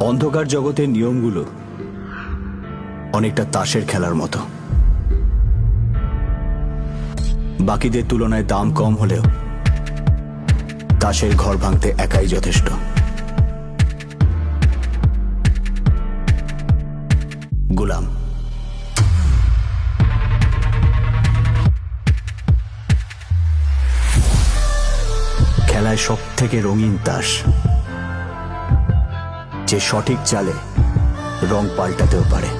অন্ধকার জগতের নিয়মগুলো অনেকটা তাসের খেলার মতো। বাকিদের তুলনায় দাম কম হলেও তাসের ঘর ভাঙতে একাই যথেষ্ট। গোলাম খেলায় সব থেকে রঙিন তাস, যে সঠিক চালে রং পাল্টাতেও পারে।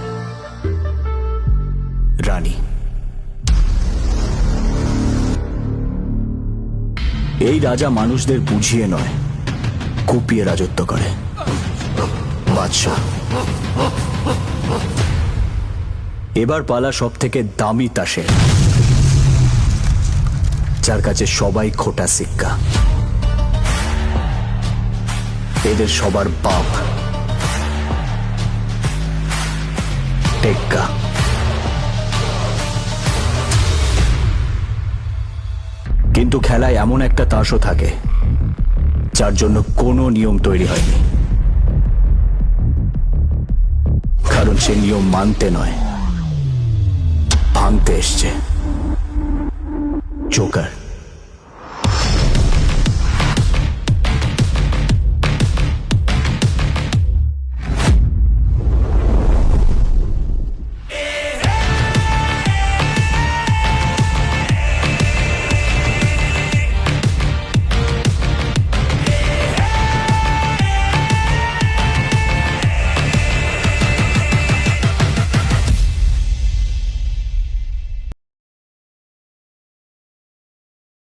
রানী এই রাজা মানুষদের বুঝিয়ে নয়, কুপিয়ে রাজত্ব করে। বাদশাহ এবার পালা সব থেকে দামি তাসের, যার কাছে সবাই খোটা সিক্কা। এদের সবার বাপ টেক্কা। কিন্তু খেলায় এমন একটা তাসও থাকে যার জন্য কোনো নিয়ম তৈরি হয়নি, কারণ সে নিয়ম মানতে নয়, ভাঙতে এসছে। জোকার।